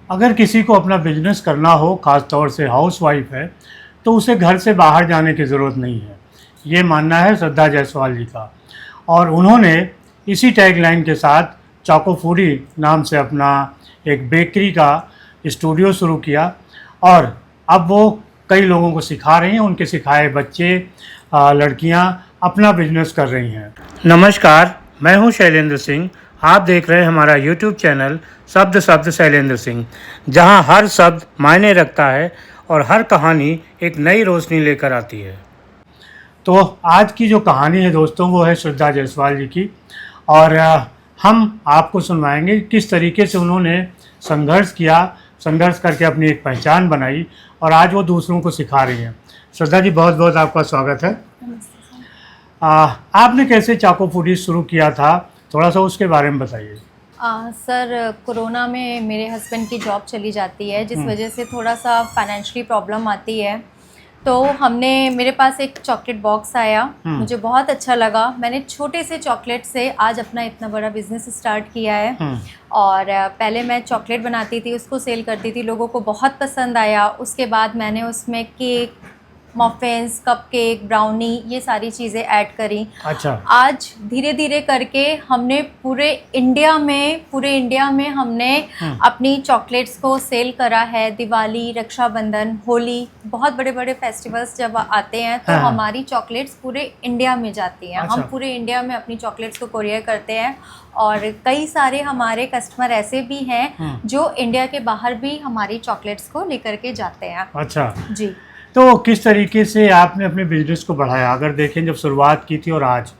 अगर किसी को अपना बिजनेस करना हो, ख़ास तौर से हाउसवाइफ है, तो उसे घर से बाहर जाने की ज़रूरत नहीं है, ये मानना है श्रद्धा जायसवाल जी का। और उन्होंने इसी टैगलाइन के साथ चोको फूडी नाम से अपना एक बेकरी का स्टूडियो शुरू किया और अब वो कई लोगों को सिखा रही हैं। उनके सिखाए बच्चे, लड़कियां अपना बिजनेस कर रही हैं। नमस्कार, मैं हूं शैलेंद्र सिंह। आप देख रहे हैं हमारा YouTube चैनल शब्द शब्द शैलेंद्र सिंह, जहां हर शब्द मायने रखता है और हर कहानी एक नई रोशनी लेकर आती है। तो आज की जो कहानी है दोस्तों, वो है श्रद्धा जायसवाल जी की, और हम आपको सुनवाएंगे किस तरीके से उन्होंने संघर्ष करके अपनी एक पहचान बनाई और आज वो दूसरों को सिखा रही हैं। श्रद्धा जी, बहुत बहुत आपका स्वागत है। आपने कैसे चोको फूडी शुरू किया था, थोड़ा सा उसके बारे में बताइए। सर, कोरोना में मेरे हस्बैंड की जॉब चली जाती है, जिस वजह से थोड़ा सा फाइनेंशियली प्रॉब्लम आती है। तो मेरे पास एक चॉकलेट बॉक्स आया, मुझे बहुत अच्छा लगा। मैंने छोटे से चॉकलेट से आज अपना इतना बड़ा बिजनेस स्टार्ट किया है। और पहले मैं चॉकलेट बनाती थी, उसको सेल करती थी, लोगों को बहुत पसंद आया। उसके बाद मैंने उसमें केक, मफिन्स, कपकेक, ब्राउनी, ये सारी चीज़ें ऐड करी। अच्छा। आज धीरे धीरे करके हमने पूरे इंडिया में हमने अपनी चॉकलेट्स को सेल करा है। दिवाली, रक्षाबंधन, होली, बहुत बड़े बड़े फेस्टिवल्स जब आते हैं तो हमारी चॉकलेट्स पूरे इंडिया में जाती हैं। अच्छा। हम पूरे इंडिया में अपनी चॉकलेट्स को कोरियर करते हैं और कई सारे हमारे कस्टमर ऐसे भी हैं जो इंडिया के बाहर भी हमारी चॉकलेट्स को लेकर के जाते हैं। अच्छा जी। तो किस तरीके से आपने अपने बिजनेस को बढ़ाया? अगर देखें जब शुरुआत की थी और आज,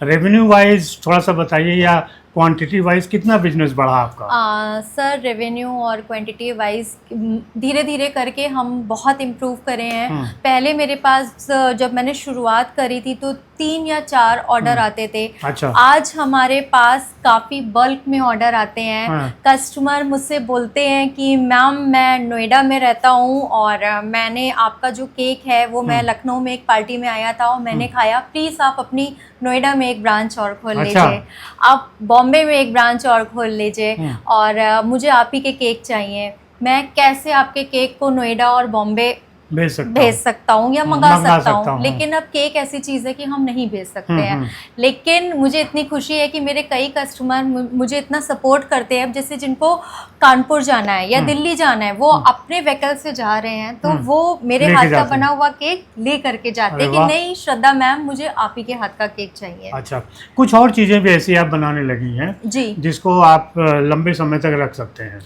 रेवेन्यू वाइज थोड़ा सा बताइए, या क्वांटिटी वाइज कितना बिजनेस बढ़ा आपका? सर, रेवेन्यू और क्वांटिटी वाइज धीरे धीरे करके हम बहुत इम्प्रूव करे हैं। पहले मेरे पास जब मैंने शुरुआत करी थी तो 3 या 4 ऑर्डर आते थे। अच्छा। आज हमारे पास काफ़ी बल्क में ऑर्डर आते हैं। कस्टमर मुझसे बोलते हैं कि मैम, मैं नोएडा में रहता हूँ और मैंने आपका जो केक है वो मैं लखनऊ में एक पार्टी में आया था और मैंने खाया, प्लीज़ आप अपनी नोएडा में एक ब्रांच और खोल लीजिए, आप बॉम्बे में एक ब्रांच और खोल लीजिए, और मुझे आप ही के केक चाहिए। मैं कैसे आपके केक को नोएडा और बॉम्बे भेज सकता हूँ या मंगा सकता हूँ, लेकिन अब केक ऐसी चीज़ है कि हम नहीं भेज सकते हैं। लेकिन मुझे इतनी खुशी है कि मेरे कई कस्टमर मुझे इतना सपोर्ट करते हैं। अब जैसे जिनको कानपुर जाना है या दिल्ली जाना है, वो अपने व्हीकल से जा रहे हैं तो वो मेरे हाथ का बना हुआ केक ले करके जाते हैं कि नहीं श्रद्धा मैम, मुझे आप ही के हाथ का केक चाहिए। अच्छा, कुछ और चीज़ें भी ऐसी आप बनाने लगी हैं जी, जिसको आप लंबे समय तक रख सकते हैं?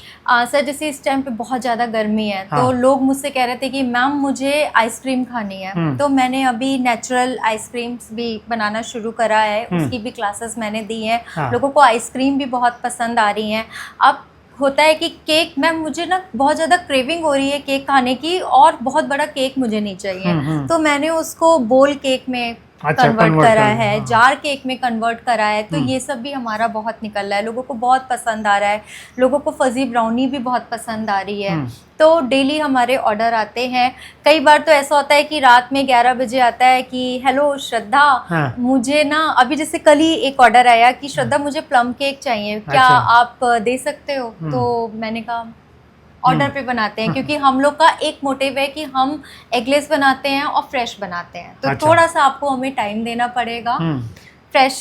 सर, जैसे इस टाइम पे बहुत ज़्यादा गर्मी है तो लोग मुझसे कह रहे थे कि मैम मुझे आइसक्रीम खानी है, तो मैंने अभी नेचुरल आइसक्रीम्स भी बनाना शुरू करा है, उसकी भी क्लासेस मैंने दी हैं। लोगों को आइसक्रीम भी बहुत पसंद आ रही हैं। अब होता है कि केक, मैम मुझे ना बहुत ज़्यादा क्रेविंग हो रही है केक खाने की और बहुत बड़ा केक मुझे नहीं चाहिए, तो मैंने उसको बोल केक में कन्वर्ट करा है, जार केक में कन्वर्ट करा है। तो ये सब भी हमारा बहुत निकल रहा है, लोगों को बहुत पसंद आ रहा है। लोगों को फजी ब्राउनी भी बहुत पसंद आ रही है। तो डेली हमारे ऑर्डर आते हैं। कई बार तो ऐसा होता है कि रात में 11 बजे आता है कि हेलो श्रद्धा, मुझे ना अभी जैसे कल ही एक ऑर्डर आया कि श्रद्धा मुझे प्लम केक चाहिए, क्या आप दे सकते हो? तो मैंने कहा ऑर्डर पे बनाते हैं, क्योंकि हम लोग का एक मोटिव है कि हम एगलेस बनाते हैं और फ्रेश बनाते हैं। तो थोड़ा सा आपको हमें टाइम देना पड़ेगा फ्रेश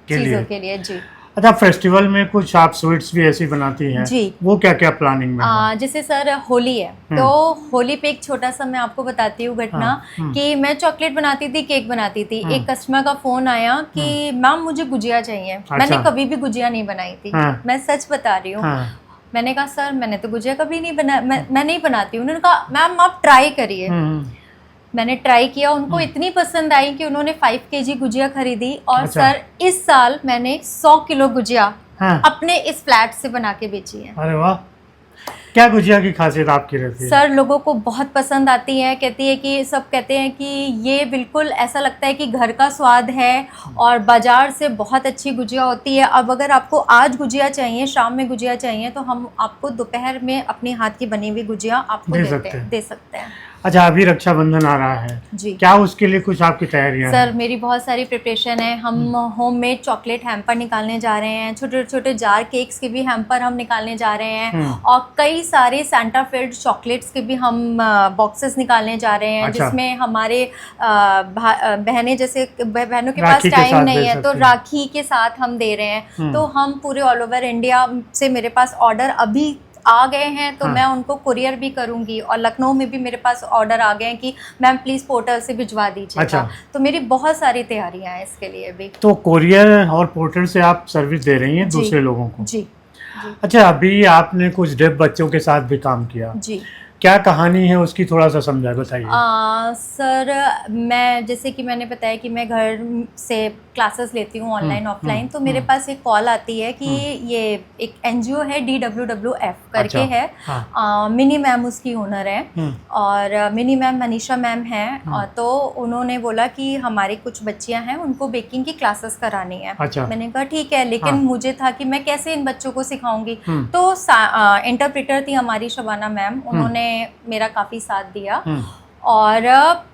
चीज़ों के लिए। जी। अच्छा, फेस्टिवल में कुछ आप स्वीट्स भी ऐसी बनाती हैं? जी। वो क्या क्या प्लानिंग में है? जैसे सर होली है, तो होली पे एक छोटा सा मैं आपको बताती हूँ घटना कि मैं चॉकलेट बनाती थी, केक बनाती थी। एक कस्टमर का फोन आया कि मैम मुझे गुजिया चाहिए। मैंने कभी भी गुजिया नहीं बनाई थी, मैं सच बता रही हूँ। मैंने कहा सर, मैंने तो गुजिया कभी नहीं बनाया, मैं नहीं बनाती हूँ। उन्होंने कहा मैम आप ट्राई करिए। मैंने ट्राई किया, उनको इतनी पसंद आई कि उन्होंने 5 kg गुजिया खरीदी और सर इस साल मैंने 100 किलो गुजिया अपने इस फ्लैट से बना के बेची है। अरे वाह! क्या गुजिया की खासियत आपकी रहती है? सर, लोगों को बहुत पसंद आती है। कहती है कि सब कहते हैं कि ये बिल्कुल ऐसा लगता है कि घर का स्वाद है और बाज़ार से बहुत अच्छी गुजिया होती है। अब अगर आपको आज गुजिया चाहिए, शाम में गुजिया चाहिए, तो हम आपको दोपहर में अपने हाथ की बनी हुई गुजिया आपको दे सकते हैं। अच्छा, अभी रक्षाबंधन आ रहा है जी। क्या उसके लिए कुछ आपकी तैयारियां हैं? सर मेरी बहुत सारी प्रिपरेशन है। हम होममेड चॉकलेट हैम्पर निकालने जा रहे हैं, छोटे छोटे जार केक्स के भी हैम्पर हम निकालने जा रहे हैं, और कई सारे सेंटा फील्ड चॉकलेट्स के भी हम बॉक्सेस निकालने जा रहे हैं। अच्छा। जिसमें हमारे बहनें, जैसे बहनों के पास राखी के टाइम साथ नहीं दे है तो सकते हैं। राखी के साथ हम दे रहे हैं। तो हम पूरे ऑल ओवर इंडिया से मेरे पास ऑर्डर अभी आ गए हैं, तो हाँ। मैं उनको कुरियर भी करूंगी। और लखनऊ में भी मेरे पास ऑर्डर आ गए हैं कि मैम प्लीज़ पोर्टल से भिजवा दीजिएगा। अच्छा। तो मेरी बहुत सारी तैयारियां हैं इसके लिए भी। तो कोरियर और पोर्टल से आप सर्विस दे रही हैं जी। दूसरे लोगों को? जी। अच्छा, अभी आपने कुछ डेफ बच्चों के साथ भी काम किया, जी। क्या कहानी है उसकी, थोड़ा सा बताइए। सर मैं, जैसे कि मैंने बताया कि मैं घर से क्लासेस लेती हूँ ऑनलाइन ऑफलाइन, तो मेरे पास एक कॉल आती है कि ये एक एनजीओ है DWWF करके अच्छा। है। हाँ। मिनी मैम उसकी ओनर है, और मिनी मैम मनीषा मैम हैं। और तो उन्होंने बोला कि हमारी कुछ बच्चियां हैं, उनको बेकिंग की क्लासेस करानी है। अच्छा। मैंने कहा ठीक है, लेकिन हाँ। मुझे था कि मैं कैसे इन बच्चों को सिखाऊंगी। तो इंटरप्रेटर थी हमारी शबाना मैम, उन्होंने मेरा काफ़ी साथ दिया, और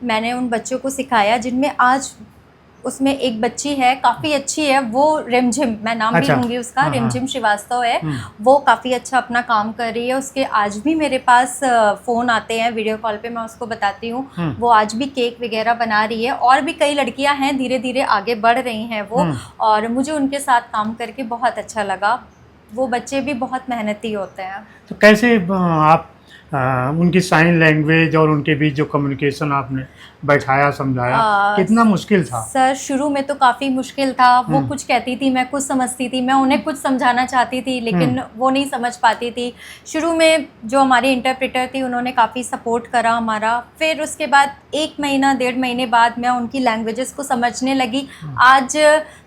मैंने उन बच्चों को सिखाया, जिनमें आज उसमें एक बच्ची है काफ़ी अच्छी है, वो रिमझिम, मैं नाम भी अच्छा। लूँगी उसका, हाँ, रिमझिम श्रीवास्तव है। वो काफ़ी अच्छा अपना काम कर रही है। उसके आज भी मेरे पास फ़ोन आते हैं, वीडियो कॉल पे मैं उसको बताती हूँ, वो आज भी केक वगैरह बना रही है। और भी कई लड़कियां हैं, धीरे धीरे आगे बढ़ रही हैं वो, और मुझे उनके साथ काम करके बहुत अच्छा लगा। वो बच्चे भी बहुत मेहनती होते हैं। तो कैसे आप उनकी साइन लैंग्वेज और उनके बीच जो कम्युनिकेशन आपने बैठाया, समझाया, कितना मुश्किल था? सर शुरू में तो काफ़ी मुश्किल था। वो कुछ कहती थी, मैं कुछ समझती थी, मैं उन्हें कुछ समझाना चाहती थी, लेकिन वो नहीं समझ पाती थी। शुरू में जो हमारी इंटरप्रेटर थी, उन्होंने काफ़ी सपोर्ट करा हमारा। फिर उसके बाद 1 महीना 1.5 महीने बाद मैं उनकी लैंग्वेजेस को समझने लगी। आज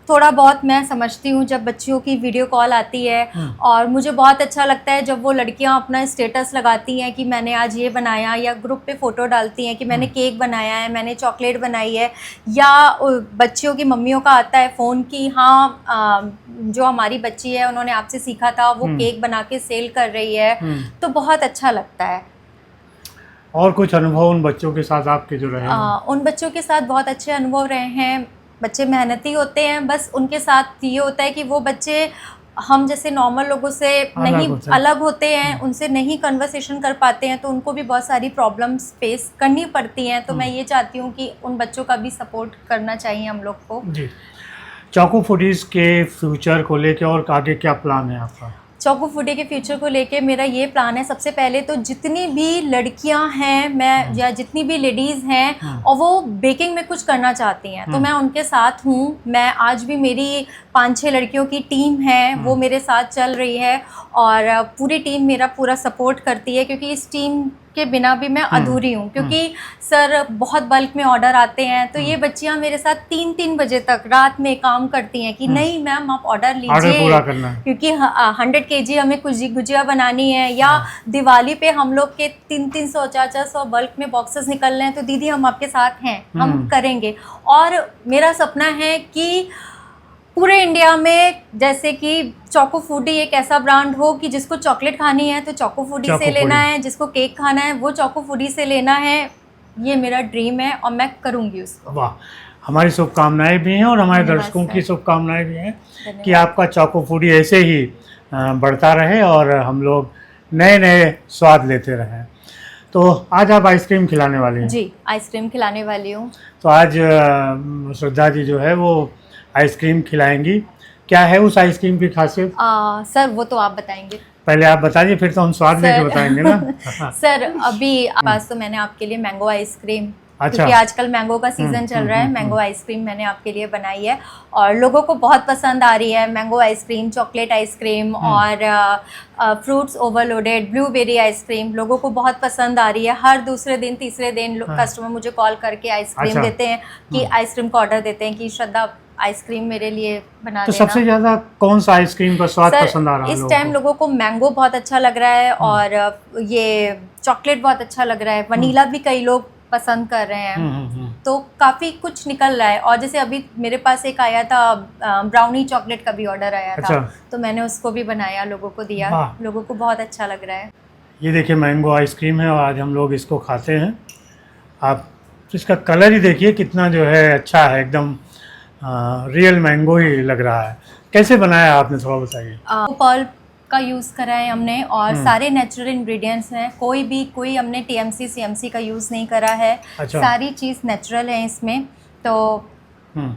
थोड़ा बहुत मैं समझती हूँ जब बच्चियों की वीडियो कॉल आती है, और मुझे बहुत अच्छा लगता है जब वो लड़कियाँ अपना स्टेटस लगाती हैं कि मैंने आज ये बनाया, या ग्रुप पे फ़ोटो डालती हैं कि मैंने केक बनाया है, मैंने चॉकलेट बनाई है, या बच्चियों की मम्मियों का आता है फ़ोन कि हाँ जो हमारी बच्ची है उन्होंने आपसे सीखा था, वो केक बना के सेल कर रही है। तो बहुत अच्छा लगता है। और कुछ अनुभव उन बच्चों के साथ आपके जो रहे? उन बच्चों के साथ बहुत अच्छे अनुभव रहे हैं। बच्चे मेहनती होते हैं, बस उनके साथ ये होता है कि वो बच्चे हम जैसे नॉर्मल लोगों से अलग होते हैं, उनसे नहीं कन्वर्सेशन कर पाते हैं, तो उनको भी बहुत सारी प्रॉब्लम्स फेस करनी पड़ती हैं। तो मैं ये चाहती हूँ कि उन बच्चों का भी सपोर्ट करना चाहिए हम लोग को। जी। चोको फूडीज़ के फ्यूचर को लेके और आगे क्या प्लान है आपका? चोको फूडी के फ्यूचर को लेके मेरा ये प्लान है, सबसे पहले तो जितनी भी लड़कियां हैं, मैं या जितनी भी लेडीज़ हैं और वो बेकिंग में कुछ करना चाहती हैं, तो मैं उनके साथ हूँ। मैं आज भी मेरी 5-6 लड़कियों की टीम है, वो मेरे साथ चल रही है, और पूरी टीम मेरा पूरा सपोर्ट करती है, क्योंकि इस टीम के बिना भी मैं अधूरी हूँ। क्योंकि सर बहुत बल्क में ऑर्डर आते हैं, तो ये बच्चियाँ मेरे साथ 3-3 बजे तक रात में काम करती हैं कि नहीं मैम आप ऑर्डर लीजिए, क्योंकि 100 kg हमें कुछ गुजिया बनानी है, या दिवाली पे हम लोग के 300-300 400 बल्क में बॉक्सेस निकल रहे हैं, तो दीदी हम आपके साथ हैं, हम करेंगे। और मेरा सपना है कि पूरे इंडिया में जैसे कि चोको फूडी एक ऐसा ब्रांड हो कि जिसको चॉकलेट खानी है तो चोको फूडी से लेना है, जिसको केक खाना है वो चोको फूडी से लेना है। ये मेरा ड्रीम है और मैं करूँगी उसको। वाह, हमारी शुभकामनाएं भी हैं और हमारे दर्शकों की शुभकामनाएं भी हैं कि आपका चोको फूडी ऐसे ही बढ़ता रहे और हम लोग नए नए स्वाद लेते रहें। तो आज आप आइसक्रीम खिलाने वाली हैं? जी, आइसक्रीम खिलाने वाली हूँ। तो आज श्रद्धा जी जो है वो आइसक्रीम खिलाएंगी। क्या है उस आइसक्रीम की खासियत? सर वो तो आप बताएंगे। पहले आप बता दीजिए, फिर तो हम स्वाद लेके बताएंगे ना। सर अभी आज तो मैंने आपके लिए मैंगो आइसक्रीम, क्योंकि आजकल मैंगो का सीजन चल रहा है, मैंगो आइसक्रीम मैंने आपके लिए बनाई है और लोगों को बहुत पसंद आ रही है। मैंगो आइसक्रीम, चॉकलेट आइसक्रीम और फ्रूट्स ओवरलोडेड ब्लूबेरी आइसक्रीम लोगों को बहुत पसंद आ रही है। हर दूसरे दिन तीसरे दिन कस्टमर मुझे कॉल करके आइसक्रीम देते हैं कि आइसक्रीम का ऑर्डर देते हैं कि श्रद्धा आइसक्रीम मेरे लिए बना तो देना। सबसे ज्यादा कौन सा आइसक्रीम का स्वाद पसंद आ रहा है? इस टाइम लोगों को मैंगो बहुत अच्छा लग रहा है और ये चॉकलेट बहुत अच्छा लग रहा है, वनीला भी कई लोग पसंद कर रहे हैं। तो काफ़ी कुछ निकल रहा है। और जैसे अभी मेरे पास एक आया था ब्राउनी चॉकलेट का भी ऑर्डर आया था, तो मैंने उसको भी बनाया, लोगों को दिया, लोगों को बहुत अच्छा लग रहा है। ये देखिए मैंगो आइसक्रीम है और आज हम लोग इसको खाते हैं। आप इसका कलर ही देखिए कितना जो है अच्छा है, एकदम रियल मैंगो ही लग रहा है। कैसे बनाया आपने, थोड़ा बताइए। पल्प का यूज़ करा है हमने और सारे नेचुरल इंग्रेडिएंट्स हैं, कोई हमने टीएमसी सीएमसी का यूज़ नहीं करा है। अच्छा। सारी चीज़ नेचुरल है इसमें। तो हम्म।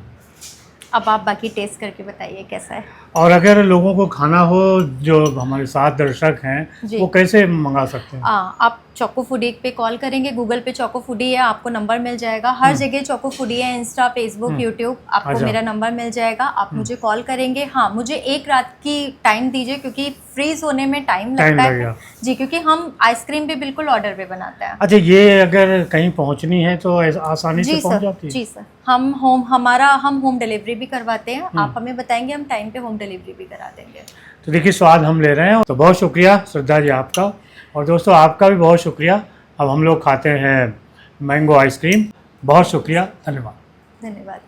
अब आप बाकी टेस्ट करके बताइए कैसा है। और अगर लोगों को खाना हो, जो हमारे साथ दर्शक हैं, जी। वो कैसे मंगा सकते हैं? आप चोको फूडी पे कॉल करेंगे, गूगल पे चोको फूडी है, आपको नंबर मिल जाएगा। हर जगह चोको फूडी है, इंस्टा, फेसबुक, यूट्यूब, आपको अच्छा। मेरा नंबर मिल जाएगा। आप मुझे कॉल करेंगे। हाँ, मुझे एक रात की टाइम दीजिए क्योंकि फ्रीज होने में टाइम लगता है लगेगा। जी, क्योंकि हम आइसक्रीम भी बिल्कुल ऑर्डर पे बनाते हैं। अच्छा, ये अगर कहीं पहुंचनी है तो आसानी से पहुंच जाती है? जी सर, हम होम डिलीवरी भी करवाते हैं। आप हमें बताएंगे, हम टाइम पे होम डिलीवरी भी करा देंगे। तो देखिए, स्वाद हम ले रहे हैं। तो बहुत शुक्रिया श्रद्धा जी आपका, और दोस्तों आपका भी बहुत शुक्रिया। अब हम लोग खाते हैं मैंगो आइसक्रीम। बहुत शुक्रिया, धन्यवाद। धन्यवाद।